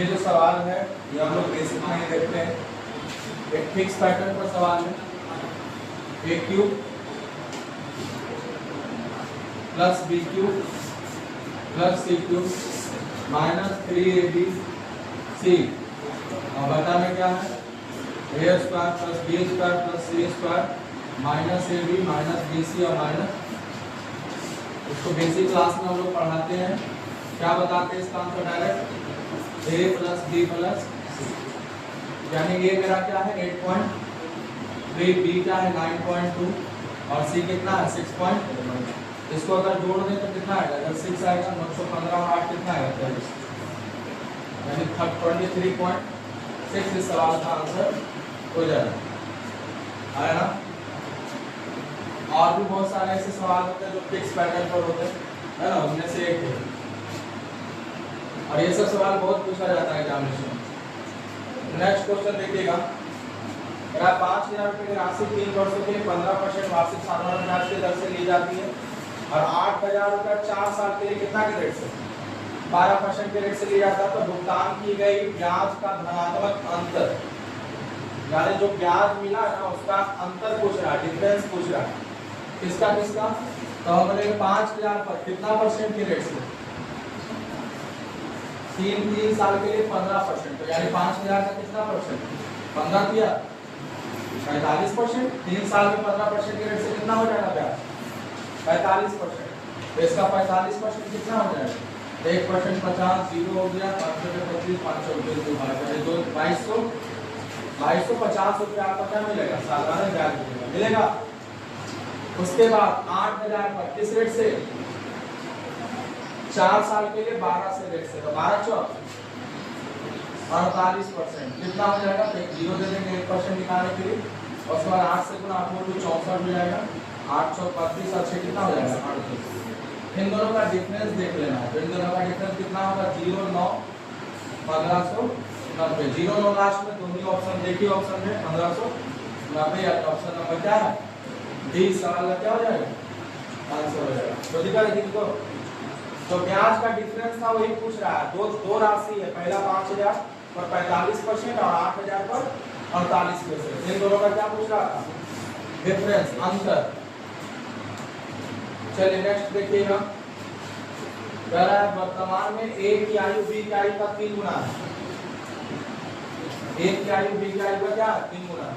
ये जो सवाल है ये हम लोग बेसिक में ही देखते हैं। एक फिक्स पैटर्न पर सवाल है, a cube plus b cube plus c cube minus 3ab और बता में क्या है, a square plus b square plus c square minus a b minus b c और माइनस, इसको बेसिक क्लास में हम लोग पढ़ाते हैं। क्या बताते हैं इसका आंसर डायरेक्ट, ए प्लस बी प्लस सी, यानी ये मेरा क्या है 8.3, बी क्या है 9.2 और सी कितना है 6.1। इसको अगर जोड़ दें तो कितना आएगा, अगर 6 आएगा 915 और 8 कितना आएगा 23, यानी 23.6 इस सवाल का आंसर हो जाएगा। आया ना। और भी बहुत सारे ऐसे सवाल होते हैं जो फिक्स पैटर्न पर होते हैं, है ना, उनमें से एक है। और ये सब सवाल बहुत पूछा जाता है एग्जामिनेशन में। नेक्स्ट क्वेश्चन देखिएगा, अगर 5000 रुपये की राशि 3 वर्षों के लिए 15% वार्षिक साधारण ब्याज की दर से ली जाती है और 8000 रुपये 4 साल के लिए कितना के रेट से 12% के रेट से लिया जाता है, तो भुगतान की गई ब्याज का धनात्मक अंतर, यानी जो ब्याज मिला है ना उसका अंतर पूछ रहा है, डिफरेंस पूछ रहा है। किसका किसका, तो हमने 5000 पर कितना परसेंट के रेट से, 3 साल के लिए 15%, तो यानी 5000 का कितना परसेंट 15 किया 45%, 3 साल में 15% के रेट से कितना हो जाएगा ब्याज 45%, तो इसका 45% कितना हो जाएगा 1% 50, 0 हो गया 525, 500 रुपये 2250 रुपये आपका क्या मिलेगा, साधारण ब्याज मिलेगा। उसके बाद 8000 पर किस रेट से, 4 साल के लिए 12 से रेट से, तो 12 4 48%, कितना हो जाएगा, तो 0 दे देंगे 1% निकालने के लिए, और उसके बाद 8 से गुना 8 तो 64 हो जाएगा, 835 और 6 कितना हो जाएगा 38। इन दोनों का डिफरेंस देख लेना है, तो इन दोनों का डिफरेंस कितना होगा 0 9 1590, 0 9 लास्ट में दोनों ऑप्शन देखिए, ऑप्शन है 1590 या ऑप्शन नंबर क्या है डी, सवाल का क्या हो जाएगा आंसर हो जाएगा। तो दिखा देखिए इसको, तो ब्याज का डिफरेंस था वही पूछ रहा है, दो राशि है, पहला 5000 पर 45% और 8000 पर 48%, इन दोनों का क्या पूछ रहा था डिफरेंस अंतर। चलिए नेक्स्ट देखिएगा, कह रहा है वर्तमान में ए की आयु बी की आयु का 3 गुना है, ए की आयु बी की आयु का क्या 3 गुना,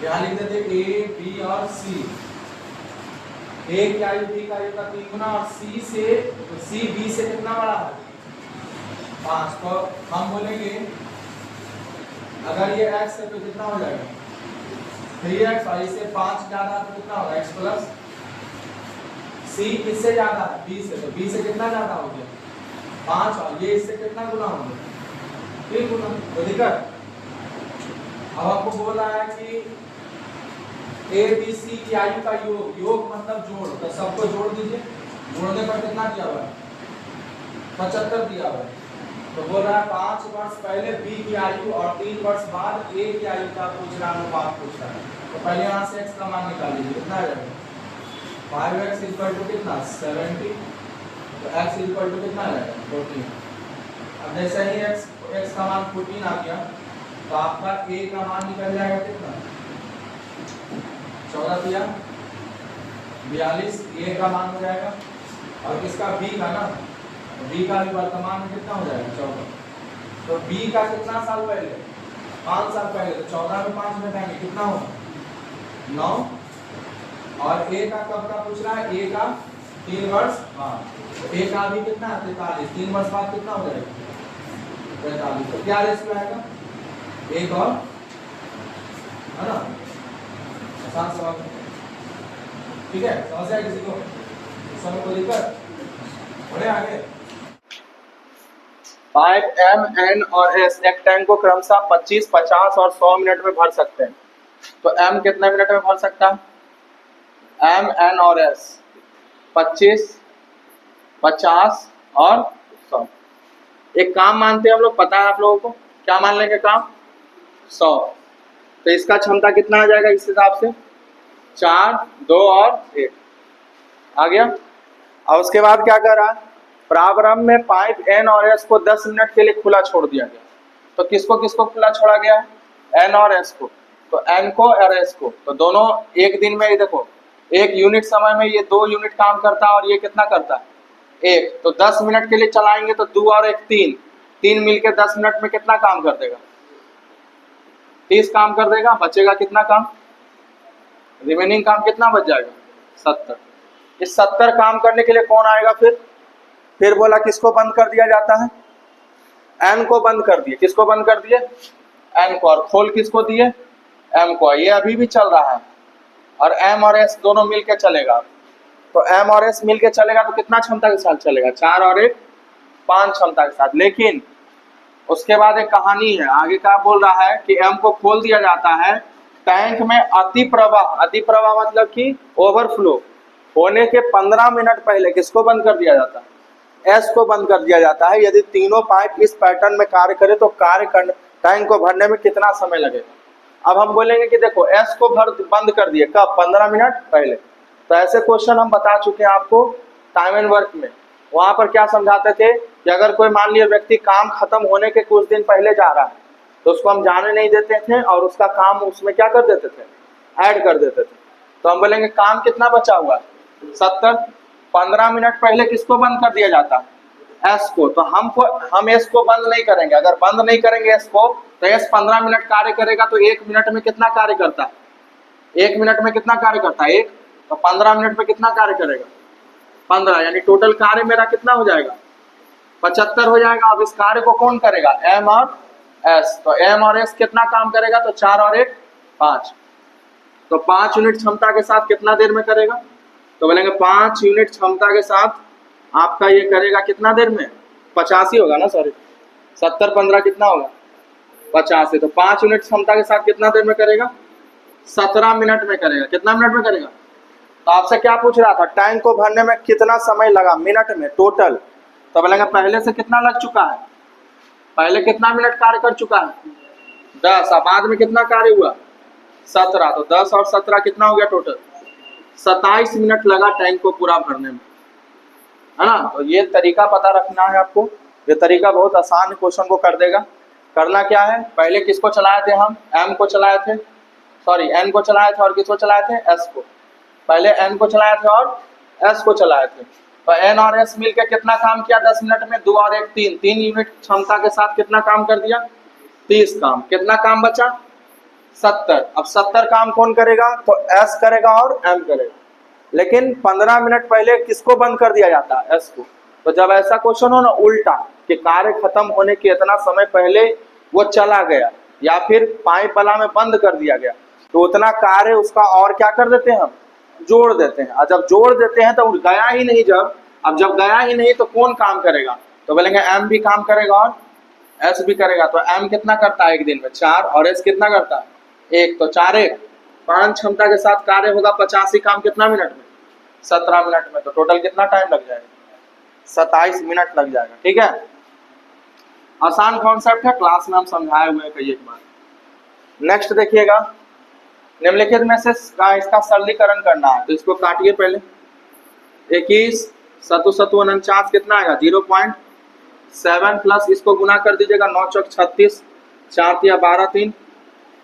यहाँ लिख देते ए बी और सी, ए की आयु बी की आयु का 3 गुना और सी से सी बी से कितना बड़ा है 5, तो हम बोलेंगे अगर ये x है तो कितना हो जाएगा 3x और इससे 5 ज्यादा तो कितना होगा x प्लस c, किससे ज्यादा है b से, तो b से कितना ज्यादा हो गया 5 और ये इससे कितना गुना हो गया 3 गुना। तो दिक्कत अब आपको बोल रहा है कि ए बी सी की आयु का योग, योग मतलब जोड़, तो सबको जोड़ दीजिए, जोड़ने पर कितना दिया हुआ है 75 दिया हुआ है। तो बोल रहा है 5 वर्ष पहले बी की आयु और 3 वर्ष बाद ए की आयु का पूछ रहा है, अनुपात पूछ रहा है। तो पहले यहाँ से x का मान निकाल लीजिए, कितना आ जाएगा 5x इक्वल टू कितना 70, तो x इक्वल टू कितना आ जाएगा 14। अब जैसे ही x का मान 14 आ गया तो आपका a का मान निकल जाएगा कितना 14 दिया 42, a का मान हो जाएगा, और किसका b का ना, b का भी वर्तमान में कितना हो जाएगा 14, तो b का कितना साल पहले 5 साल पहले, तो 14 में 5 घटाएंगे कितना होगा 9, और a का कब का पूछ रहा है, a का 3 वर्ष बाद, तो a का भी कितना है 43, 3 वर्ष बाद कितना हो जाएगा 45, तो क्या रेशियो आएगा 1 और, है ना, आसान सवाल ठीक है, समझ आए किसी को, समय को दिक्कत बढ़े आगे। 5 M N और S एक टैंक को क्रमशः 25, 50 और 100 मिनट में भर सकते हैं, तो M कितने मिनट में भर सकता है, M N और S 25, 50 और 100। एक काम मानते हैं हम लोग, पता है आप लोगों को क्या मान लेंगे काम 100, तो इसका क्षमता कितना आ जाएगा इस हिसाब से 4, 2 और 1 आ गया। और उसके बाद क्या कर रहा है, प्रारंभ में पाइप N और S को 10 मिनट के लिए खुला छोड़ दिया गया, तो किसको किसको खुला छोड़ा गया है, एन और एस को। तो एन को और एस को, तो दोनों एक दिन में, देखो एक यूनिट समय में ये 2 यूनिट काम करता है और ये कितना करता है, 1। तो 10 मिनट के लिए चलाएंगे तो 2 और 1 3, 3 मिलके 10 मिनट में कितना काम कर देगा, 30 काम कर देगा। बचेगा कितना काम, रिमेनिंग काम कितना बच जाएगा, 70। इस 70 काम करने के लिए कौन आएगा फिर बोला किसको बंद कर दिया जाता है, एन को बंद कर दिए। किसको बंद कर दिए, एन को। और खोल किसको दिए, एम को। ये अभी भी चल रहा है और एम और एस दोनों मिलके चलेगा। तो एम और एस मिलके चलेगा तो कितना क्षमता के साथ चलेगा, 4 और 1 5 क्षमता के साथ। लेकिन उसके बाद एक कहानी है, आगे क्या बोल रहा है कि एम को खोल दिया जाता है, टैंक में अति प्रवाह मतलब कि ओवरफ्लो होने के 15 मिनट पहले किसको बंद कर दिया जाता है, एस को बंद कर दिया जाता है। यदि तीनों पाइप इस पैटर्न में कार्य करे तो टैंक को भरने में कितना समय लगेगा। अब हम बोलेंगे कि देखो एस को बंद कर दिए कब, 15 मिनट पहले। तो ऐसे क्वेश्चन हम बता चुके हैं आपको टाइम एंड वर्क में। वहां पर क्या समझाते थे कि अगर कोई मान लिया व्यक्ति काम खत्म होने के कुछ दिन पहले जा रहा है तो उसको हम जाने नहीं देते थे और उसका काम उसमें क्या कर देते थे, ऐड कर देते थे। तो हम बोलेंगे काम कितना बचा हुआ है, 70। 15 मिनट पहले किसको बंद कर दिया जाता है, एस को। तो हम एस को बंद नहीं करेंगे। अगर बंद नहीं करेंगे एस को तो एस 15 मिनट कार्य करेगा। तो 1 मिनट में कितना कार्य करता है, 1 मिनट में कितना कार्य करता है 1। तो 15 मिनट में कितना कार्य करेगा, 15। यानी टोटल कार्य मेरा कितना हो जाएगा, 75 हो जाएगा। अब इस कार्य को कौन करेगा, एम और एस। तो एम और एस कितना काम करेगा, तो 4 और 1 5। तो 5 यूनिट क्षमता के साथ कितना देर में करेगा, तो बोलेंगे 5 यूनिट क्षमता के साथ आपका ये करेगा कितना देर में, 85 होगा ना, सॉरी 70 15 कितना होगा, 50। तो 5 यूनिट क्षमता के साथ कितना देर में करेगा, 17 मिनट में करेगा। कितना मिनट में करेगा। तो आपसे क्या पूछ रहा था, टैंक को भरने में कितना समय लगा मिनट में टोटल। तो बोलेंगे पहले से कितना लग चुका है, पहले कितना मिनट कार्य कर चुका है, 10। अब बाद में कितना कार्य हुआ, 17। तो 10 और 17 कितना हो गया टोटल, 27 मिनट लगा टैंक को पूरा भरने में, है ना। तो ये तरीका पता रखना है आपको। ये तरीका बहुत आसान है, क्वेश्चन को कर देगा। करना क्या है, पहले किसको चलाए थे हम, एम को चलाए थे, सॉरी एन को चलाए थे और किसको चलाए थे, एस को। पहले एन को चलाए थे और एस को चलाए थे। तो एन और एस मिलकर कितना काम किया 10 मिनट में, 2 और 1 3, 3 यूनिट क्षमता के साथ कितना काम कर दिया, 30 काम। कितना काम बचा, 70। अब 70 काम कौन करेगा, तो एस करेगा और एम करेगा। लेकिन 15 मिनट पहले किसको बंद कर दिया जाता है, एस को। तो जब ऐसा क्वेश्चन हो ना उल्टा कि कार्य खत्म होने के इतना समय पहले वो चला गया या फिर पाइप वाला में बंद कर दिया गया, तो उतना कार्य उसका और क्या कर देते हैं हम, जोड़ देते हैं। और जब जोड़ देते हैं तो गया ही नहीं, अब जब गया ही नहीं तो कौन काम करेगा, तो बोलेंगे एम भी काम करेगा और एस भी करेगा। तो एम कितना करता है एक दिन में, 4, और एस कितना करता है 1। तो 4 1 5 क्षमता के साथ कार्य होगा 85 काम कितना मिनट में, 17 मिनट में। तो टोटल कितना टाइम लग जाएगा, 27 मिनट लग जाएगा। ठीक है, आसान कॉन्सेप्ट है, क्लास में हम समझाए हुए हैं कई एक बार। नेक्स्ट देखिएगा, निम्नलिखित में से इसका सरलीकरण करना है। तो इसको काटिए पहले, 21 सतु 49 कितना आएगा 0.7 प्लस इसको गुना कर दीजिएगा 9 चौक 36, 4 तिया 12 3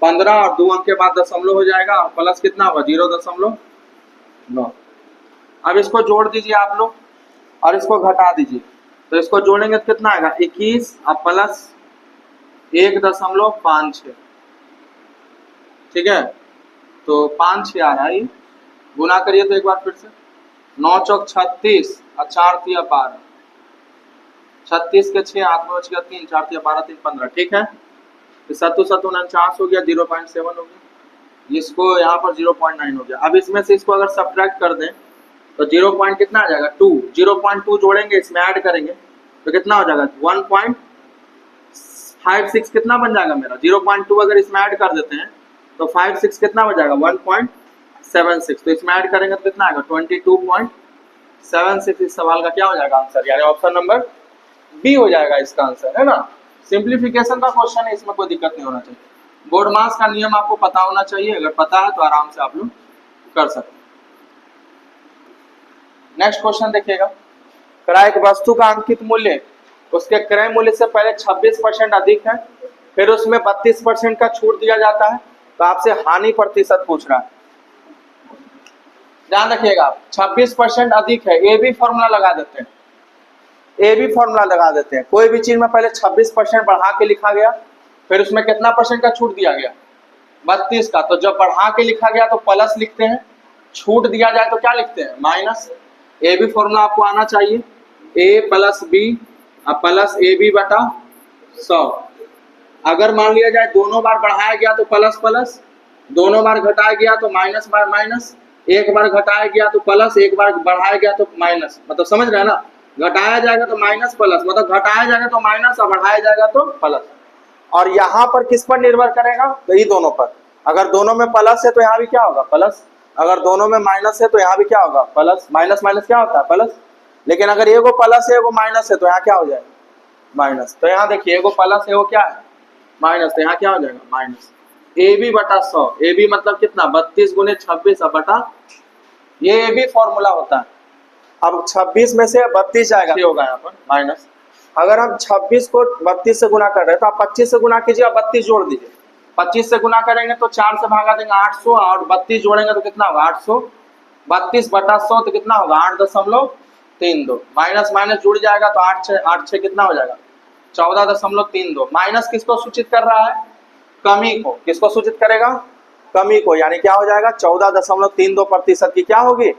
15 और 2 अंक के बाद दशमलव हो जाएगा और प्लस कितना होगा 0.9। अब इसको जोड़ दीजिए आप लोग और इसको घटा दीजिए। तो इसको जोड़ेंगे तो कितना आएगा 21 और प्लस 1.56। ठीक है, तो 5 6 आ रहा है, गुना करिए तो एक बार फिर से 9 चौक 36 और 4 तिया 12, 36 के 6 हाथ में बच गया 3, 4 तिया 12 3 15। ठीक है, तो 7 7 49 हो गया, 0.7 हो गया, इसको यहाँ पर 0.9 हो गया। अब इसमें से इसको अगर सब्ट्रैक्ट कर दें तो 0 पॉइंट कितना आ जाएगा 2, 0.2 जोड़ेंगे इसमें ऐड करेंगे तो कितना हो जाएगा 1.56 कितना बन जाएगा मेरा 0.2 अगर इसमें ऐड कर देते हैं तो 56 कितना हो जाएगा 1.76। तो इसमें ऐड करेंगे तो कितना आएगा 22.76। इस सवाल का क्या हो जाएगा आंसर, यानी ऑप्शन नंबर बी हो जाएगा इसका आंसर, है ना। सिंप्लीफिकेशन का क्वेश्चन है, इसमें कोई दिक्कत नहीं होना चाहिए। बोर्ड मास का नियम आपको पता होना चाहिए, अगर पता है तो आराम से आप लोग कर सकते हैं। नेक्स्ट क्वेश्चन देखिएगा, क्रय एक वस्तु का अंकित मूल्य उसके क्रय मूल्य से पहले 26% अधिक है फिर उसमें 32% का छूट दिया जाता है, तो आपसे हानि प्रतिशत पूछ रहा है। ध्यान रखिएगा 26% अधिक है, ए बी फॉर्मूला लगा देते हैं, ए बी फॉर्मूला लगा देते हैं। कोई भी चीज में पहले 26% बढ़ा के लिखा गया, फिर उसमें कितना परसेंट का छूट दिया गया, 32 का। तो जब बढ़ा के लिखा गया तो प्लस लिखते हैं, छूट दिया जाए तो क्या लिखते हैं, माइनस। ए बी फॉर्मूला आपको आना चाहिए, a plus b plus a b बटा 100। अगर मान लिया जाए दोनों बार बढ़ाया गया तो प्लस प्लस, दोनों बार घटाया गया तो माइनस बार माइनस, एक बार घटाया गया तो प्लस, एक बार बढ़ाया गया तो माइनस। मतलब समझ रहे हैं ना, घटाया जाएगा तो माइनस प्लस, मतलब घटाया जाएगा तो माइनस और बढ़ाया जाएगा तो प्लस। और यहाँ पर किस पर निर्भर करेगा, तो ये दोनों पर। अगर दोनों में प्लस है तो यहाँ भी क्या होगा, प्लस। अगर दोनों में माइनस है तो यहाँ भी क्या होगा, प्लस। माइनस माइनस क्या होता है, प्लस। लेकिन अगर एगो प्लस है एगो माइनस है तो यहाँ क्या हो जाएगा, माइनस। तो यहाँ देखिए एगो प्लस है वो क्या है, माइनस, तो यहाँ क्या हो जाएगा, माइनस। ए बी बटा 100, ए बी मतलब कितना, 32 गुने 26 बटा, ये ए बी फॉर्मूला होता है। अब 26 में से 32 जाएगा, होगा यहाँ पर माइनस। अगर हम 26 को 32 से गुना कर रहे हैं तो आप 25 से गुना कीजिए और 32 जोड़ दीजिए। 25 से गुना करेंगे तो 4 से भागा देंगे 800, और 32 जोड़ेंगे तो कितना होगा, 800। 32 बटा 100 तो कितना होगा, 8.32। माइनस माइनस जुड़ जाएगा तो 8 6 कितना हो जाएगा, 14.32। माइनस किसको सूचित कर रहा है, कमी को। किसको सूचित करेगा, कमी को। यानी क्या हो जाएगा, 14.32% की क्या होगी,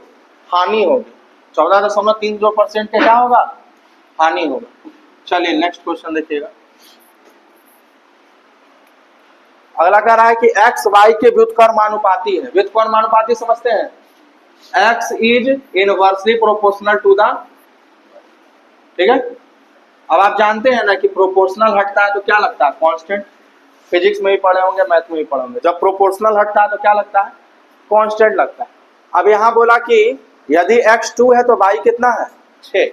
हानि होगी। 14.32% का क्या होगा, हानि होगा। चलिए नेक्स्ट क्वेश्चन देखिएगा। अगला कह रहा है कि x y के व्युत्क्रमानुपाती है। व्युत्क्रमानुपाती समझते हैं, x is inversely proportional to the, ठीक है। अब आप जानते हैं ना कि प्रोपोर्शनल हटता है तो क्या लगता है, कांस्टेंट। फिजिक्स में भी पढ़े होंगे, मैथ में भी पढ़े होंगे। जब प्रोपोर्शनल हटता है तो क्या लगता है, कांस्टेंट लगता है। अब यहाँ बोला कि यदि x 2 है तो y कितना है, 6।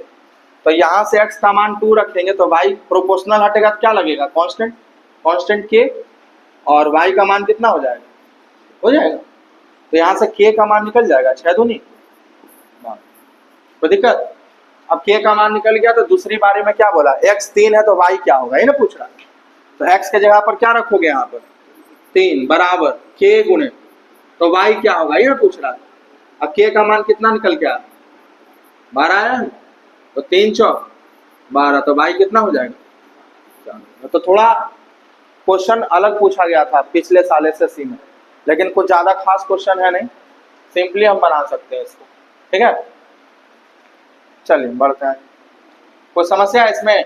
तो यहाँ से x का मान 2 रखेंगे तो y प्रोपोर्शनल हटेगा तो क्या लगेगा, कांस्टेंट। कांस्टेंट k, और y का मान कितना हो जाएगा, हो जाएगा। तो यहाँ से k का मान निकल जाएगा, 6 दूनी, कोई दिक्कत। अब k का मान निकल गया तो दूसरी बारी में क्या बोला, x 3 है तो y क्या होगा, ये ना पूछ रहा। तो x के जगह पर क्या रखोगे, यहाँ पर 3 बराबर k गुने, तो y क्या होगा, ये ना पूछ रहा। अब k का मान कितना निकल गया, 12 है, तो 3 चौक 12, तो y कितना हो जाएगा। तो थोड़ा क्वेश्चन अलग पूछा गया था पिछले साल एसएससी में, लेकिन कुछ ज्यादा खास क्वेश्चन है नहीं, सिंपली हम बना सकते हैं इसको, ठीक है। चलिए बढ़ते हैं। कोई समस्या है इसमें,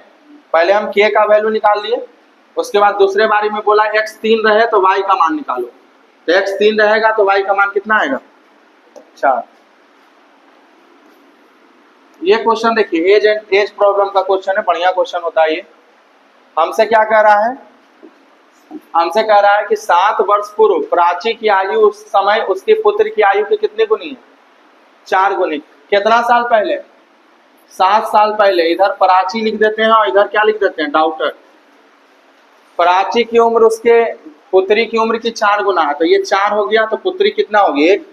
पहले हम k का वैल्यू निकाल लिए, उसके बाद दूसरे बारी में बोला x 3 रहे तो y का मान निकालो। तो x 3 रहेगा तो y का मान कितना आएगा, 4। ये क्वेश्चन देखिए, एज एंड एज प्रॉब्लम का क्वेश्चन है, बढ़िया क्वेश्चन होता है ये। हमसे क्या कह रहा है, हमसे कह रहा है कि 7 वर्ष पूर्व प्राची की आयु उस समय उसके पुत्र की आयु की कितनी गुनी है, 4 गुनी। कितना साल पहले, 7 साल पहले। इधर प्राची लिख देते हैं और इधर क्या लिख देते हैं, डाउटर। प्राची की उम्र उसके पुत्री की उम्र की 4 गुना है, तो ये 4 हो गया, तो पुत्री कितना होगी, 1,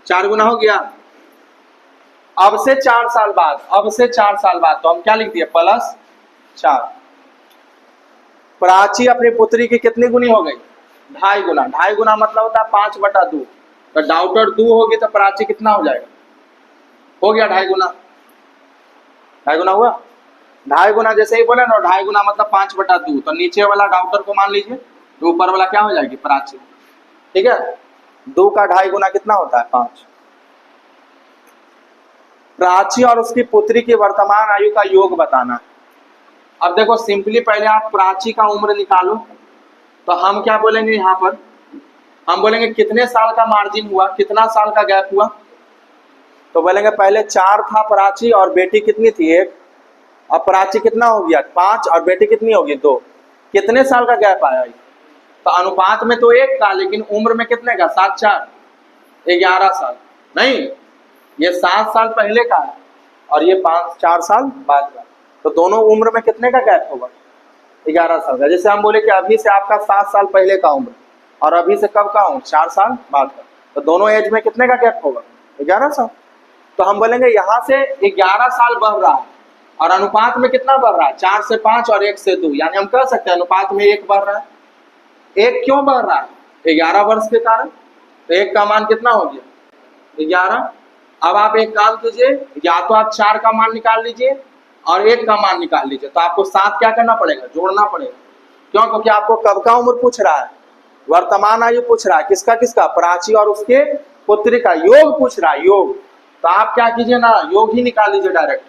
4 गुना हो गया। अब से 4 साल बाद, अब से 4 साल बाद, तो हम क्या लिख दिए, प्लस 4। प्राची अपनी पुत्री की कितनी गुनी हो गई, 2.5 गुना। 2.5 गुना मतलब होता है 5/2। तो डाउटर 2 होगी तो प्राची कितना हो जाएगा, हो गया 2.5 गुना। 2.5 गुना हुआ, 2.5 गुना जैसे ही बोले ना, 2.5 गुना मतलब 5/2। तो नीचे वाला डाउटर को मान लीजिए, तो ऊपर वाला क्या हो जाएगी, प्राची, ठीक है। 2 का 2.5 गुना कितना होता है, 5। प्राची और उसकी पुत्री की वर्तमान आयु का योग बताना। अब देखो सिंपली पहले आप प्राची का उम्र निकालो, तो हम क्या बोलेंगे यहाँ पर, हम बोलेंगे कितने साल का मार्जिन हुआ, कितना साल का गैप हुआ। तो बोलेंगे पहले 4 था प्राची और बेटी कितनी थी, 1। अब प्राची कितना हो गया, 5, और बेटी कितनी होगी, 2। कितने साल का गैप आया, तो अनुपात में तो 1 का, लेकिन उम्र में कितने का, 7 4 11 साल। नहीं, ये 7 साल पहले का है और ये 4 साल बाद का, तो दोनों उम्र में कितने का गैप होगा, 11 साल का। जैसे हम बोले कि अभी से आपका 7 साल पहले का उम्र और अभी से कब का उम्र, 4 साल बाद का, तो दोनों एज में कितने का गैप होगा, 11 साल। तो हम बोलेंगे यहाँ से 11 साल बढ़ रहा है और अनुपात में कितना बढ़ रहा है, 4 से 5 और 1 से 2, यानी हम कह सकते हैं अनुपात में 1 बढ़ रहा है। एक क्यों बढ़ रहा है? 11 वर्ष के कारण। तो एक का मान कितना हो गया? 11। अब आप एक काम कीजिए, या तो आप 4 का मान निकाल लीजिए और 1 का मान निकाल लीजिए। तो आपको 7 क्या करना पड़ेगा? जोड़ना पड़ेगा। क्यों? क्योंकि आपको कब का उम्र पूछ रहा है, वर्तमान आयु पूछ रहा है। किसका किसका? प्राची और उसके पुत्री का योग पूछ रहा है, योग। तो आप क्या कीजिए ना, योग ही निकाल लीजिए डायरेक्ट।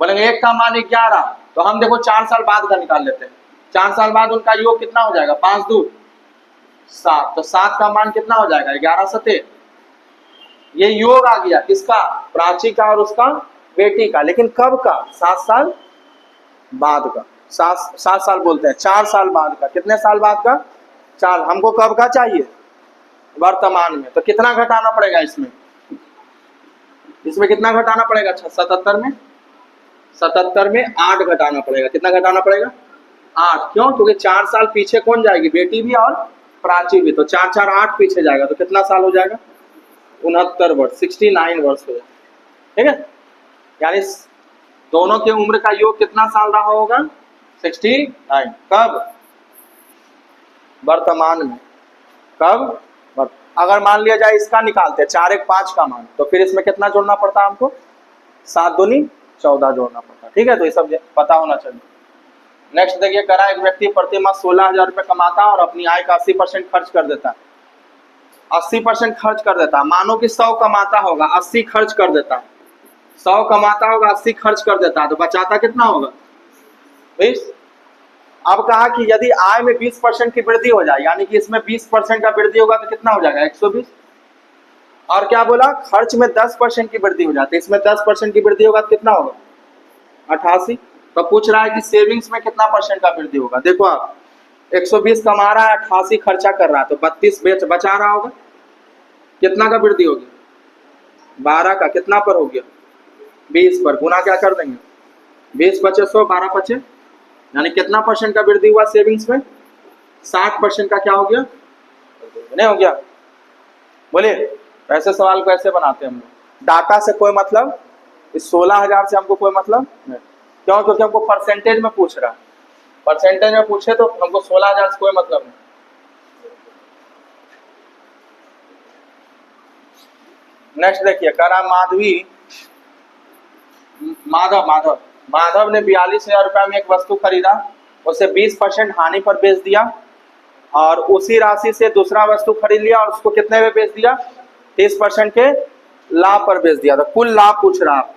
बोलेंगे 1 का मान 11, तो हम देखो 4 साल बाद का निकाल लेते हैं। 4 साल बाद उनका योग कितना हो जाएगा? 5 2 7। तो 7 का मान कितना हो जाएगा? 11 7। ये योग आ गया किसका? प्राची का और उसका बेटी का। लेकिन कब का? 7 साल बाद का। 7 साल बोलते हैं, 4 साल बाद का। कितने साल बाद का? 4। हमको कब का चाहिए? वर्तमान में। तो कितना घटाना पड़ेगा इसमें? इसमें कितना घटाना पड़ेगा? 77 में 77 में 8 घटाना पड़ेगा। कितना घटाना पड़ेगा? 8। क्यों? क्योंकि 4 साल पीछे कौन जाएगी? बेटी भी और प्राची भी। तो 4 4 8 पीछे जाएगा। तो कितना साल हो जाएगा? 69 वर्ष, 69 वर्ष हो जाएगा। ठीक है, यानी दोनों के उम्र का योग कितना साल रहा होगा? 69। कब? वर्तमान में। कब? अगर मान लिया जाए इसका निकालते 4 1 5 का मान, तो फिर इसमें कितना जोड़ना पड़ता है हमको? 7 दूनी 14 जोड़ना पड़ता। ठीक है, तो ये सब पता होना चाहिए। नेक्स्ट देखिए, करा एक व्यक्ति प्रति माह 16,000 रुपये कमाता है और अपनी आय का 80% खर्च कर देता है। 80% खर्च कर देता है। मानो कि 100 कमाता होगा, 80 खर्च कर देता है। 100 कमाता होगा, 80 खर्च कर देता है, तो बचाता कितना होगा? 20। अब कहा कि यदि आय में 20% की वृद्धि हो जाए, यानी कि इसमें 20% का वृद्धि होगा, तो कितना हो जाएगा? 120। और क्या बोला? खर्च में 10% की वृद्धि हो जाती है, इसमें 10% की वृद्धि होगा तो कितना होगा? 88। तो पूछ रहा है कि सेविंग्स में कितना % का वृद्धि होगा। देखो आप, 120 कमा रहा है, 88 खर्चा कर रहा है, तो 32 बचा रहा होगा। कितना का वृद्धि हो गया? 12 का। कितना पर हो गया? 20 पर। गुना क्या कर देंगे? 20 × 100, 12 × 5, यानी कितना % का वृद्धि हुआ सेविंग्स में? 60% का क्या हो गया? नहीं हो गया? बोलिए, ऐसे सवाल को ऐसे बनाते हैं हम लोग। डाटा से कोई मतलब, इस 16,000 से हमको कोई मतलब नहीं। क्यों? क्योंकि हमको परसेंटेज में पूछ रहा है। परसेंटेज में पूछे तो हमको 16,000 से कोई मतलब नहीं। नेक्स्ट देखिए, करा माधव ने 42,000 रुपये में एक वस्तु खरीदा, उसे 20% हानि पर बेच दिया और उसी राशि से दूसरा वस्तु खरीद लिया और उसको कितने में बेच दिया? 30% के लाभ पर बेच दिया। तो कुल लाभ पूछ रहा आपको।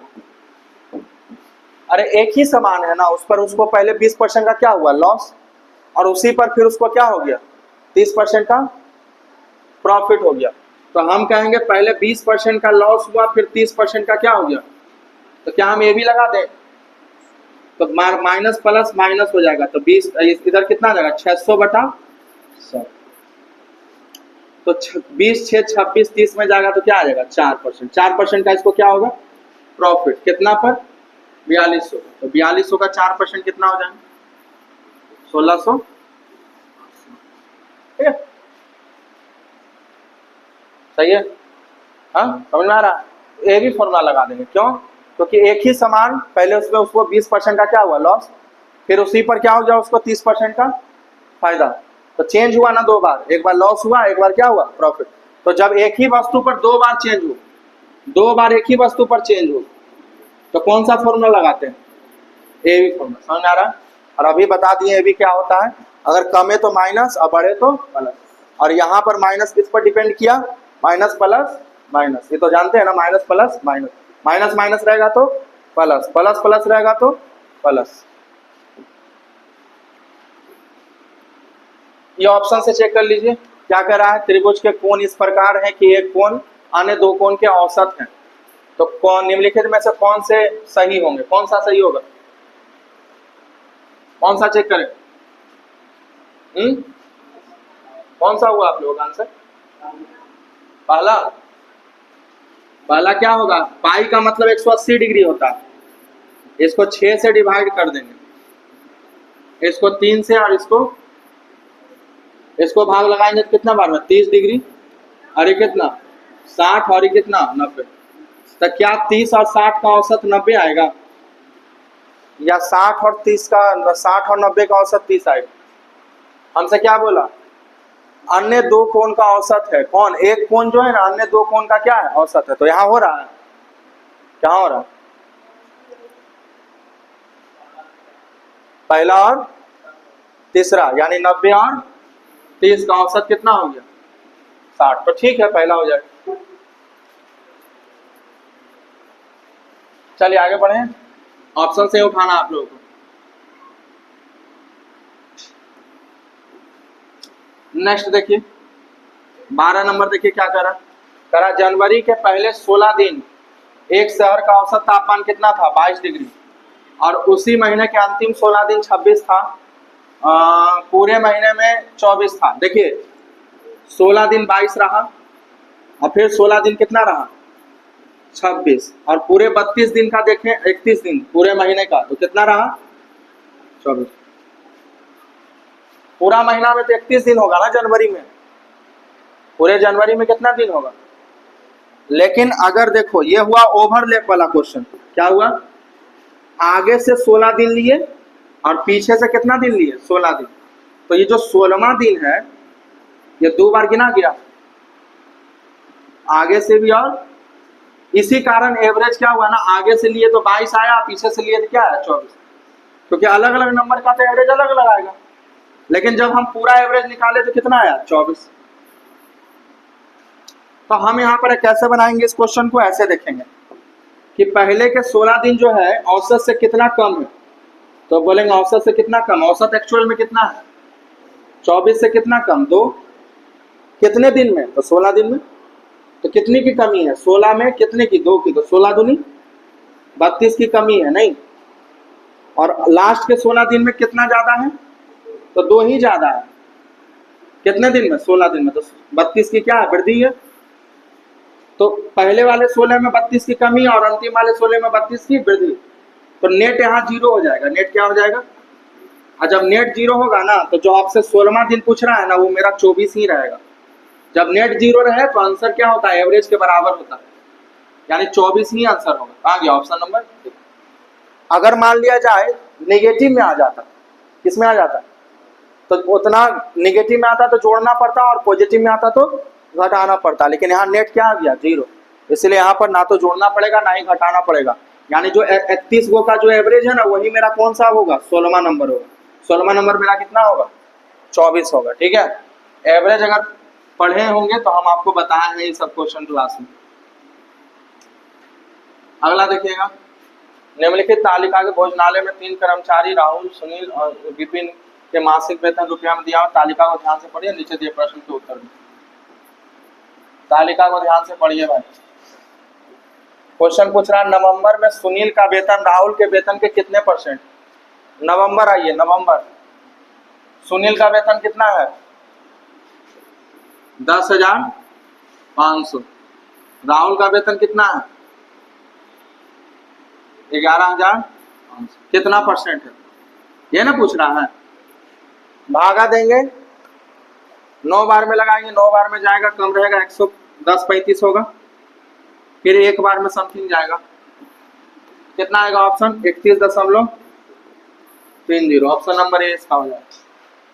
अरे एक ही सामान है ना, उस पर उसको पहले 20% का क्या हुआ? लॉस, और उसी पर फिर उसको क्या हो गया? 30% का प्रॉफिट हो गया। तो हम कहेंगे पहले 20% का लॉस हुआ, फिर 30% का क्या हो गया? तो क्या हम ये भी लगा दें? तो माइनस प्लस माइनस हो जाएगा। तो 20 इधर कितना आ जाएगा? 600 बटा 100। तो 20 6 26 30 में जाएगा तो क्या आ जाएगा? 4%। 4% का इसको क्या होगा? प्रॉफिट। कितना पर? 4200। तो 4200 का 4% कितना हो जाएगा? 1600। ठीक है, सही है। हाँ, समझ में आ रहा है? ये भी फॉर्मूला लगा देंगे। क्यों? क्योंकि एक ही सामान, पहले उसमें उसको 20% का क्या हुआ? लॉस, फिर उसी पर क्या हो गया? उसको 30% का फायदा। तो चेंज हुआ ना 2 बार, एक बार लॉस हुआ, एक बार क्या हुआ? प्रॉफिट। तो जब एक ही वस्तु पर 2 बार चेंज हो, 2 बार एक ही वस्तु पर चेंज हो, तो कौन सा फॉर्मूला लगाते हैं? A B formula. समझ आ रहा है? और अभी बता दिए ए बी क्या होता है। अगर कम है तो माइनस और बढ़े तो प्लस। और यहाँ पर माइनस किस पर डिपेंड किया? Minus plus minus. ये तो जानते हैं ना, minus plus minus. Minus minus रहेगा तो प्लस, प्लस प्लस रहेगा तो प्लस। ये ऑप्शन से चेक कर लीजिए क्या कह रहा है। त्रिभुज के कोण इस प्रकार है कि एक कोण अन्य 2 कोण के औसत हैं। तो कौन निम्नलिखित में से कौन से सही होंगे? कौन सा सही होगा? कौन सा चेक करें? कौन सा हुआ आप लोगों का आंसर? पहला। पहला क्या होगा? पाई का मतलब 180 डिग्री होता है। इसको 6 से डिवाइड कर देंगे, इसको 3 से, और इसको भाग लगाएंगे तो कितना बार में? 30 डिग्री। और ये कितना? 60। और ये कितना? 90। तो क्या 30 और 60 का औसत 90 आएगा? या 60 और 30 का 60 और 90 का औसत 30 आएगा? हमसे क्या बोला? अन्य दो कोण का औसत है। कौन? एक कोण जो है ना, अन्य दो कोण का क्या है? औसत है। तो यहां हो रहा है, क्या हो रहा है? पहला और तीसरा, यानी 90 और 30 का औसत कितना हो गया? 60। तो ठीक है, पहला हो जाएगा। चलिए आगे बढ़े, ऑप्शन से उठाना आप लोगों को। नेक्स्ट देखिए 12 नंबर, देखिए क्या करा। करा जनवरी के पहले 16 दिन एक शहर का औसत तापमान कितना था? 22 डिग्री। और उसी महीने के अंतिम 16 दिन 26 था। पूरे महीने में 24 था। देखिए 16 दिन 22 रहा, और फिर 16 दिन कितना रहा? 26। और पूरे 32 दिन का देखें, 31 दिन पूरे महीने का, तो कितना रहा? 24। पूरा महीना में तो 31 दिन होगा ना जनवरी में। पूरे जनवरी में कितना दिन होगा? लेकिन अगर देखो, ये हुआ ओवरलैप वाला क्वेश्चन। क्या हुआ? आगे से 16 दिन लिए और पीछे से कितना दिन लिए? 16 दिन। तो ये जो 16वां दिन है, ये 2 बार गिना गया, आगे से भी। और इसी कारण एवरेज क्या हुआ ना, आगे से लिए तो 22 आया, पीछे से लिए तो क्या है? 24। क्योंकि अलग अलग नंबर का तो एवरेज अलग अलग आएगा, लेकिन जब हम पूरा एवरेज निकाले तो कितना आया? 24। तो हम यहाँ पर कैसे बनाएंगे इस क्वेश्चन को? ऐसे देखेंगे कि पहले के 16 दिन जो है औसत से कितना कम है, तो बोलेंगे औसत से कितना कम। औसत एक्चुअल में कितना है? 24 से कितना कम? 2। कितने दिन में? तो 16 दिन में। तो कितनी की कमी है? 16 में कितने की? 2 की। तो 16 दूनी 32 की कमी है, नहीं। और लास्ट के 16 दिन में कितना ज्यादा है? तो 2 ही ज्यादा है। कितने दिन में? 16 दिन में। तो 32 की क्या है? वृद्धि है। तो पहले वाले 16 में 32 की कमी और अंतिम वाले 16 में 32 की वृद्धि। तो नेट यहाँ 0 हो जाएगा। नेट क्या हो जाएगा? और जब नेट 0 होगा ना, तो जो आपसे 16वां दिन पूछ रहा है ना, वो मेरा 24 ही रहेगा। जब नेट 0 रहे तो आंसर क्या होता है? एवरेज के बराबर होता है, यानी 24 ही आंसर होगा। कहा गया ऑप्शन नंबर। अगर मान लिया जाए नेगेटिव में आ जाता, किसमें आ जाता? तो उतना नेगेटिव में आता तो जोड़ना पड़ता, और पॉजिटिव में आता तो घटाना पड़ता। लेकिन यहाँ नेट क्या आ गया? 0। इसलिए यहाँ पर ना तो जोड़ना पड़ेगा ना ही घटाना पड़ेगा। यानी जो 31 गो का जो एवरेज है ना, वही मेरा कौन सा होगा? 16वां नंबर होगा। 16वां नंबर मेरा कितना होगा? 24 होगा। ठीक है, एवरेज अगर पढ़े होंगे तो हम आपको बताए हैं ये सब क्वेश्चन क्लास में। अगला देखिएगा, निम्नलिखित तालिका के भोजनालय में 3 कर्मचारी राहुल, सुनील और विपिन के मासिक वेतन रुपया में दिया। तालिका को ध्यान से पढ़िए, नीचे दिए प्रश्न के उत्तर में। तालिका को ध्यान से पढ़िए भाई। क्वेश्चन पूछ रहा है, नवंबर में सुनील का वेतन राहुल के वेतन के कितने परसेंट? नवंबर आइए, नवंबर। सुनील का वेतन कितना है? 10,500। राहुल का वेतन कितना है? 11,500। कितना परसेंट है ये ना पूछ रहा है। भागा देंगे, 9 बार में लगाएंगे, 9 बार में जाएगा, कम रहेगा, 110 35 होगा। फिर एक बार में समथिंग जाएगा, कितना आएगा ऑप्शन? 31.30। ऑप्शन नंबर ए इसका हो जाएगा।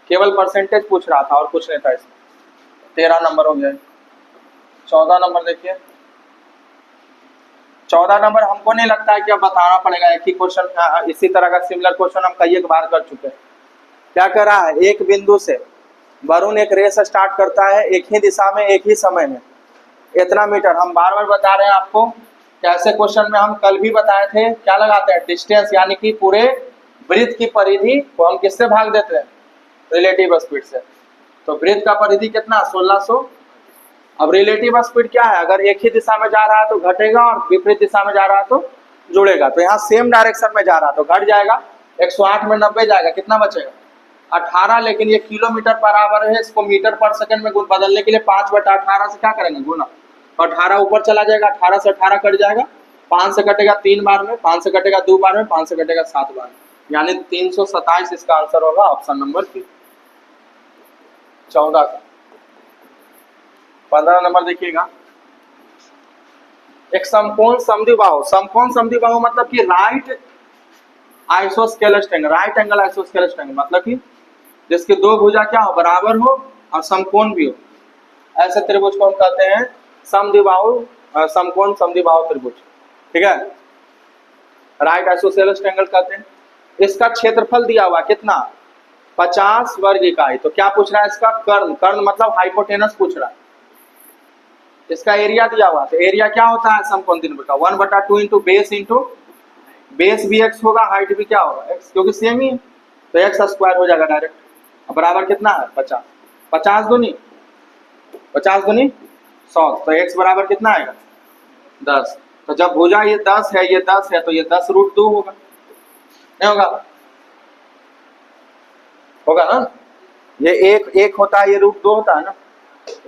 केवल परसेंटेज पूछ रहा था और कुछ नहीं था इसमें। 13 नंबर हो गया। 14 नंबर देखिए। 14 नंबर हमको नहीं लगता है कि अब बताना पड़ेगा, एक ही क्वेश्चन, इसी तरह का सिमिलर क्वेश्चन हम कई एक बार कर चुके हैं। क्या कर रहा है? एक बिंदु से वरुण एक रेस स्टार्ट करता है, एक ही दिशा में एक ही समय में, इतना मीटर। हम बार बार बता रहे हैं आपको, कैसे क्वेश्चन में हम कल भी बताए थे, क्या लगाते हैं? डिस्टेंस, यानी कि पूरे वृत्त की परिधि को हम किससे भाग देते हैं? रिलेटिव स्पीड से। तो वृत्त का परिधि कितना? 1600। अब रिलेटिव स्पीड क्या है? अगर एक ही दिशा में जा रहा है तो घटेगा, और विपरीत दिशा में जा रहा है तो जुड़ेगा। तो यहाँ सेम डायरेक्शन में जा रहा है तो घट जाएगा, 108 में 90 जाएगा, कितना बचेगा? 18। लेकिन ये किलोमीटर पर आवर है, इसको मीटर पर सेकंड में बदलने के लिए 5/18 से क्या करेंगे? गुना। तो 18 ऊपर चला जाएगा, 18 से 18 कट जाएगा, 5 से कटेगा 3 बार में, 5 से कटेगा 2 बार में, 5 से कटेगा 7 बार में, यानी 327 इसका आंसर होगा ऑप्शन नंबर 3। 14 का। 15 नंबर देखिएगा, एक समकोण समद्विबाहु। समकोण समद्विबाहु मतलब कि right isosceles triangle, right angle isosceles triangle, मतलब कि जिसकी दो भुजा क्या हो? बराबर हो, और समकोण भी हो, ऐसे त्रिभुज को हम कहते हैं समद्विबाहु समकोण समद्विबाहु त्रिभुज। ठीक है, राइट आइसोसेलेस ट्रायंगल कहते हैं। इसका क्षेत्रफल दिया हुआ कितना, 50 वर्ग इकाई। तो क्या पूछ रहा है इसका कर्ण, कर्ण मतलब हाइपोटेनस पूछ रहा है। इसका एरिया दिया हुआ, तो एरिया क्या होता है समकोण त्रिभुज का, 1/2 इंटू बेस भी x होगा, हाइट भी क्या होगा x, क्योंकि सेम ही है, तो x स्क्वायर हो जाएगा डायरेक्ट। अब बराबर कितना है 50, 50 दूनी 100, तो x बराबर कितना आएगा 10। तो जब भुजा ये 10 है ये 10 है, तो ये 10√2 होगा, नहीं होगा ना, ये एक होता है, ये √2 होता है ना,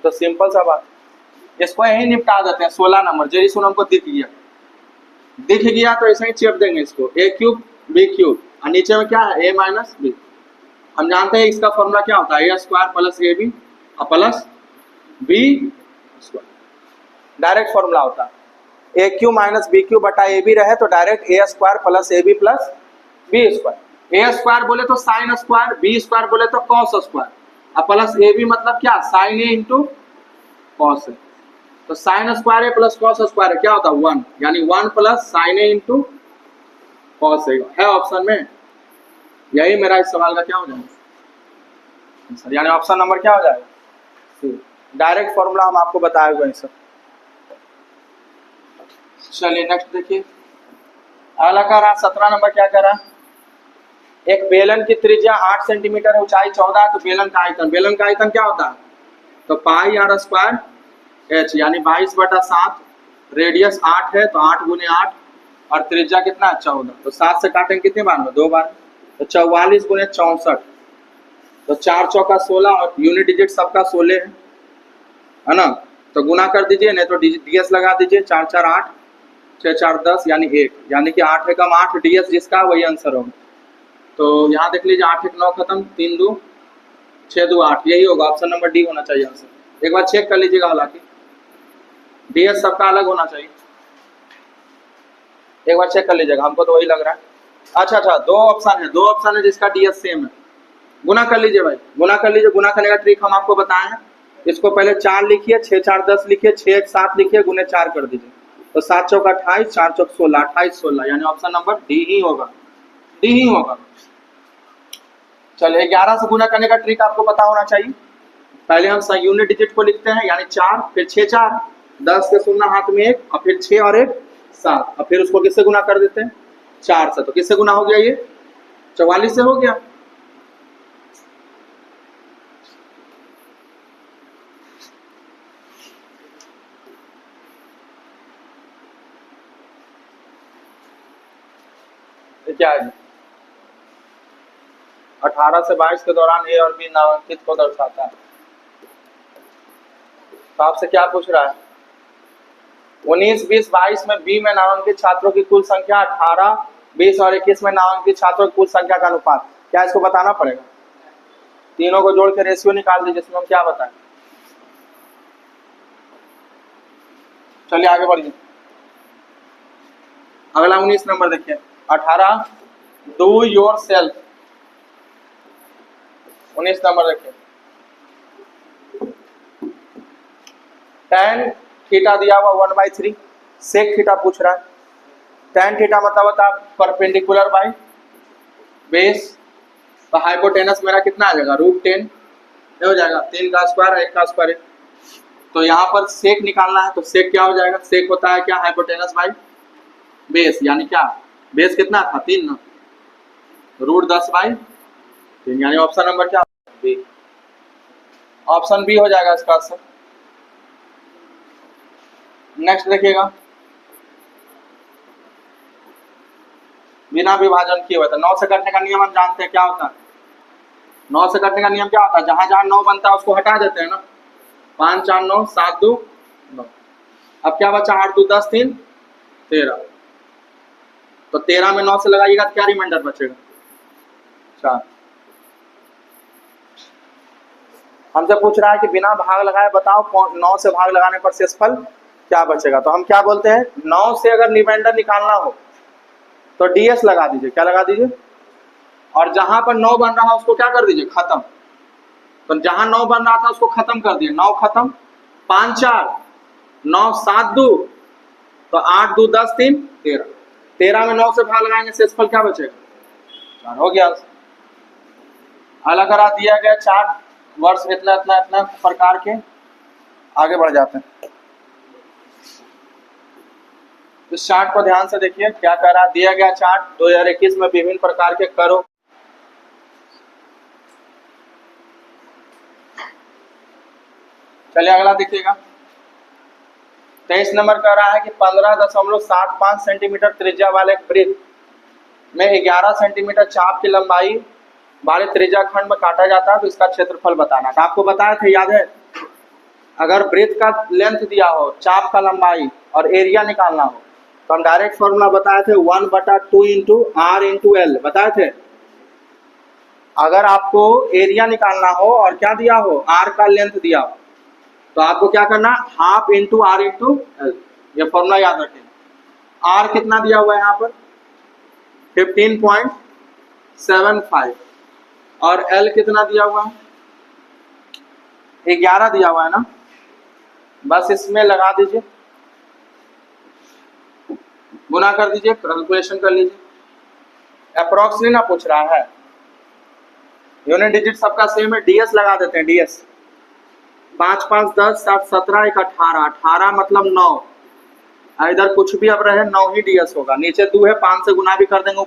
तो सिंपल सा बात। इसको यही निपटा देते हैं 16 नंबर। जेरी सुन हमको दिख गया तो ऐसे ही चेप देंगे इसको, a³ b³ और नीचे में क्या है a - b। हम जानते हैं इसका फॉर्मूला क्या होता है, a² + ab plus b², direct formula होता है। a³ - b³ बटा ab रहे तो direct a² + ab + b²। a² बोले तो साइन स्क्वायर, b² बोले तो कॉस स्क्वायर, और प्लस ab मतलब क्या sign a into cos A. तो साइन स्क्वायर है प्लस कॉस स्क्वायर है क्या होता है 1, यानी 1 + sign A into cos A है ऑप्शन में। यही मेरा इस सवाल का क्या हो जाएगा, यानी ऑप्शन नंबर क्या हो जाएगा, डायरेक्ट फॉर्मूला हम आपको बताए हुए हैं सर। चलिए नेक्स्ट देखिए, अगला कह रहा 17 नंबर क्या कह रहा है, एक बेलन की त्रिज्या 8 सेंटीमीटर है, ऊंचाई 14 है, तो बेलन का आयतन क्या होता है, तो πr² h यानी 22/7, रेडियस 8 है तो 8 × 8 और त्रिज्या कितना है 14, तो 7 से काटेंगे कितने बार में 2 बार, तो 44 × 64, तो 4 चौका 16 और यूनिट डिजिट सबका 16 है ना, तो गुना कर दीजिए, नहीं तो ds लगा दीजिए, 4 4 8 6 4 10 यानी 1, यानी कि 8 एकम 8 ds जिसका वही आंसर होगा। तो यहाँ देख लीजिए 8 1 9 खत्म, 3 2 6 2 8, यही होगा ऑप्शन नंबर डी होना चाहिए आंसर। एक बार चेक कर लीजिएगा, हालांकि ds सबका अलग होना चाहिए, एक बार चेक कर लीजिएगा, हमको तो वही लग रहा है। अच्छा दो ऑप्शन है जिसका ds सेम है, गुना कर लीजिए भाई, गुना कर लीजिए। गुना करने का ट्रिक हम आपको बताए हैं, इसको पहले 4 लिखिए, 6 4 10 लिखिए, 6 1 7 लिखिए, गुने 4 कर दीजिए, तो 7 चौका 28, 4 चौक 16, 28 16, यानी ऑप्शन नंबर डी ही होगा। चलिए 11 से गुना करने का ट्रिक आपको पता होना चाहिए। पहले हम यूनिट डिजिट को लिखते हैं, यानी 4, फिर 6 4 10 के 0 हाथ में 1, और फिर 6 और 1 7, और फिर उसको किससे गुना कर देते हैं 4 से, तो किससे गुना हो गया, ये 44 से हो गया। क्या है 18 से 22 के दौरान ए और बी नामांकित को दर्शाता है। तो आपसे क्या पूछ रहा है, 19 20 22 में बी में नामांकित छात्रों की कुल संख्या 18 20 और 21 में नामांकित छात्रों की कुल संख्या का अनुपात, क्या इसको बताना पड़ेगा, तीनों को जोड़ के रेशियो निकाल दीजिए, इसमें हम क्या बताएं। चलिए आगे बढ़िए, अगला 19 नंबर देखिए, 18 डू योर सेल्फ। 19 नंबर देखिए, tan थीटा दिया हुआ 1/3, sec थीटा पूछ रहा है। tan थीटा मतलब होता है परपेंडिकुलर बाई बेस, तो हाइपोटेनस मेरा कितना आ जाएगा √10 हो जाएगा, 3 का स्क्वायर 1 का स्क्वायर है। तो यहाँ पर सेक निकालना है, तो सेक क्या हो जाएगा, सेक होता है क्या हाइपोटेनस बाई बेस, यानी क्या बेस कितना था 3 ना, √10/3, यानी ऑप्शन नंबर क्या बी, ऑप्शन बी हो जाएगा इसका आंसर। नेक्स्ट देखिएगा, बिना विभाजन किए हुए, तो 9 से कटने का नियम हम जानते हैं क्या होता है, 9 से कटने का नियम क्या होता है, जहां जहां 9 बनता है उसको हटा देते हैं ना, 5 4 9 7 2 9, अब क्या बचा 8 2 10 3 13, तो 13 में 9 से लगाइएगा तो क्या रिमाइंडर बचेगा 4। हमसे पूछ रहा है कि बिना भाग लगाए बताओ 9 से भाग लगाने पर शेषफल क्या बचेगा, तो हम क्या बोलते हैं 9 से अगर रिमाइंडर निकालना हो तो ds लगा दीजिए, क्या लगा दीजिए, और जहां पर 9 बन रहा है उसको क्या कर दीजिए खत्म, तो जहां 9 बन रहा था उसको खत्म कर दिए, 9 खत्म, 5 4 9 7 2, तो 8 2 10 3 13, 13 में 9 से भाग लगाएंगे, शेषफल क्या बचेगा? 4 हो गया। अलग करा दिया गया चार्ट, वर्ष इतना इतना इतना प्रकार के, आगे बढ़ जाते हैं। इस चार्ट को ध्यान से देखिए क्या कह रहा, दिया गया चार्ट 2021 में विभिन्न प्रकार के करों, चलिए अगला देखिएगा। 23 नंबर कह रहा है कि 15.75 सेंटीमीटर त्रिज्या वाले एक वृत्त में 11 सेंटीमीटर चाप की लंबाई वाले त्रिज्या खंड में काटा जाता है, तो इसका क्षेत्रफल बताना था। आपको बताया था, याद है? अगर वृत्त का लेंथ दिया हो, चाप का लंबाई और एरिया निकालना हो, तो हम डायरेक्ट फॉर्मूला बताए थे 1/2 इंटू आर इंटू एल, बताए थे। अगर आपको एरिया निकालना हो और क्या दिया हो, आर का लेंथ दिया हो, तो आपको क्या करना, half into R into L, ये फॉर्मूला याद रखें। आर कितना दिया हुआ है यहाँ पर 15.75 और एल कितना दिया हुआ है 11 दिया हुआ है ना, बस इसमें लगा दीजिए, गुना कर दीजिए, कैलकुलेशन कर लीजिए। अप्रोक्स नहीं ना पूछ रहा है, यूनिट डिजिट सबका सेम है, डीएस लगा देते हैं। डीएस 5 5 10 7 17 1 18, 18 मतलब 9, इधर कुछ भी अब रहे 9 ही डीएस होगा। नीचे 2 है, 5 से गुना भी कर देंगे,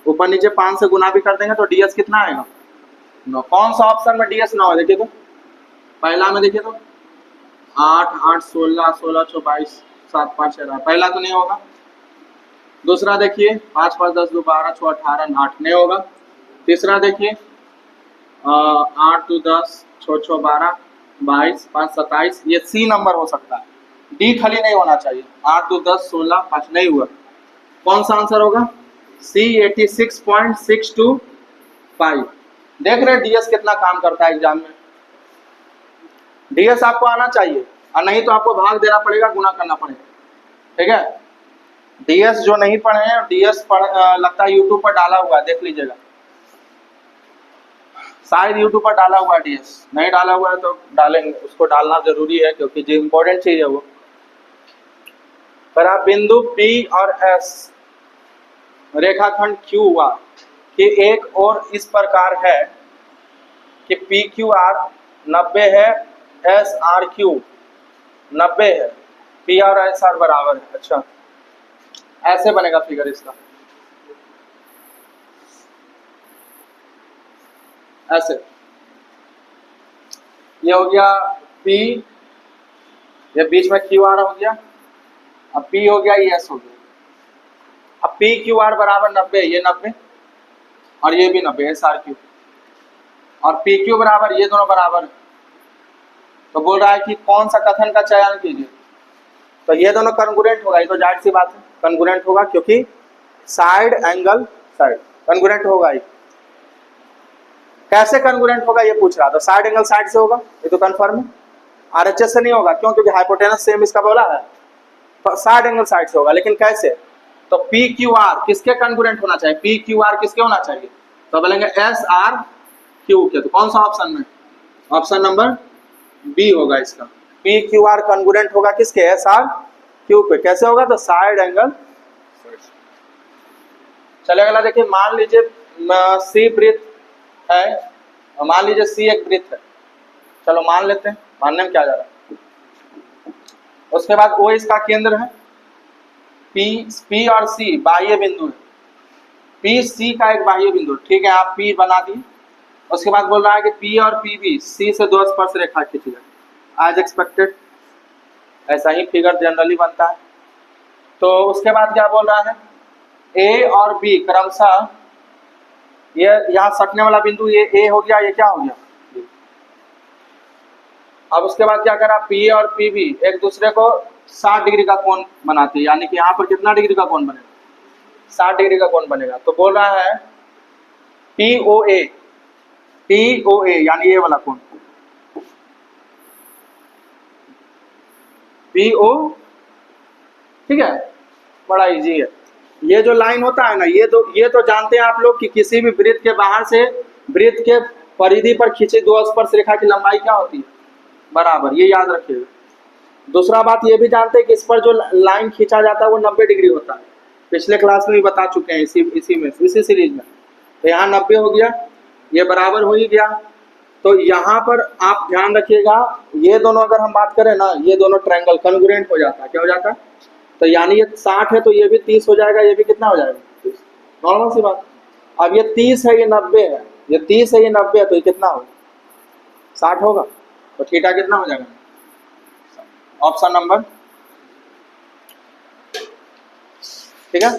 ऊपर नीचे 5 से गुना भी कर देंगे, तो डीएस कितना आएगा 9। कौन सा ऑप्शन में डीएस 9 है, देखिए तो पहला में देखिए तो 8 8 16 16 22 7 5 13, पहला तो नहीं होगा। दूसरा देखिए 5 5 10 2 12 6 18 8 नहीं होगा। तीसरा देखिए 8 2 10 6 6 12 22 5 27, ये सी नंबर हो सकता है, डी खाली नहीं होना चाहिए। 8 2 10 16 5 नहीं हुआ, कौन सा आंसर होगा सी 86.625। देख रहे हैं डीएस कितना काम करता है एग्जाम में। डीएस आपको आना चाहिए, और नहीं तो आपको भाग देना पड़ेगा, गुना करना पड़ेगा, ठीक है। डीएस जो नहीं पढ़े हैं, डीएस लगता है यूट्यूब पर डाला हुआ है, देख लीजिएगा, शायद यूट्यूब पर डाला हुआ है। डीएस नहीं डाला हुआ है तो डालेंगे, उसको डालना जरूरी है क्योंकि जो इम्पोर्टेंट चीज है वो। पर आप बिंदु P और S रेखाखंड क्यू हुआ कि एक और इस प्रकार है कि PQR 90 है, SRQ 90 है, PR और SR बराबर है। अच्छा, ऐसे बनेगा फिगर इसका, ऐसे। ये हो गया P, ये बीच में QR हो गया, अब P हो गया, ये S हो गया। अब PQR बराबर 90, ये 90 और ये भी 90 SRQ, और PQ बराबर, ये दोनों बराबर है। तो बोल रहा है कि कौन सा कथन का चयन कीजिए, तो ये दोनों कॉन्ग्रुएंट होगा, ये तो जाहिर सी बात है कॉन्ग्रुएंट होगा, क्योंकि साइड एंगल साइड कॉन्ग्रुएंट होगा ही। कैसे कॉन्ग्रुएंट होगा ये पूछ रहा था, साइड एंगल साइड से होगा, ये तो कंफर्म है। आरएचएस से नहीं होगा, क्यों, क्योंकि हाइपोटेनस सेम इसका बोला है, तो साइड एंगल साइड से होगा। लेकिन कैसे, तो PQR किसके कॉन्ग्रुएंट होना चाहिए, PQR किसके होना चाहिए, तो बोलेंगे SRQ के। तो कौन सा ऑप्शन में, ऑप्शन नंबर बी होगा इसका, PQR कॉन्ग्रुएंट होगा किसके, SRQ पे। कैसे होगा, तो साइड एंगल। चलिए अगला देखिए, मान लीजिए सी वृत्त है, मान लीजिए सी एक वृत्त है, चलो मान लेते हैं, मानने में क्या जा रहा है। उसके बाद O इसका केंद्र है, P और C बाह्य बिंदु है, P C का एक बाह्य बिंदु, ठीक है, आप P बना दिए। उसके बाद बोल रहा है कि P और PB C से 2 स्पर्श रेखा खींची जाए, एज एक्सपेक्टेड, ऐसा ही फिगर जनरली बनता है। तो उसके बाद क्या बोल रहा है, A और B क्रमशः, ये यहाँ सटने वाला बिंदु ये A हो गया, ये क्या हो गया। अब उसके बाद क्या करा, P और PB एक दूसरे को 60 डिग्री का कोण बनाती है, यानी कि यहाँ पर कितना डिग्री का कोण बनेगा, 60 डिग्री का कोण बनेगा। तो बोल रहा है POA यानी ये वाला कोण PO, ठीक है, बड़ा इजी है। ये जो लाइन होता है ना, ये तो जानते हैं आप लोग कि किसी भी वृत्त के बाहर से वृत्त के परिधि पर खींची दो स्पर्श रेखा की लंबाई क्या होती है, बराबर, ये याद रखिएगा। दूसरा बात ये भी जानते हैं कि इस पर जो लाइन खींचा जाता है वो 90 डिग्री होता है, पिछले क्लास में भी बता चुके हैं इसी सीरीज में। तो यहाँ 90 हो गया, ये बराबर हो ही गया। तो यहाँ पर आप ध्यान रखिएगा, ये दोनों अगर हम बात करें ना, ये दोनों ट्रायंगल कॉन्ग्रुएंट हो जाता है, क्या हो जाता है, तो यानी ये 60 है तो ये भी 30 हो जाएगा, ये भी कितना हो जाएगा, 30। नॉर्मल सी बात। अब ये 30 है, ये 90 है, ये 30 है, ये 90 है, तो ये कितना होगा, 60 होगा। तो थीटा कितना हो जाएगा, ऑप्शन नंबर, ठीक है।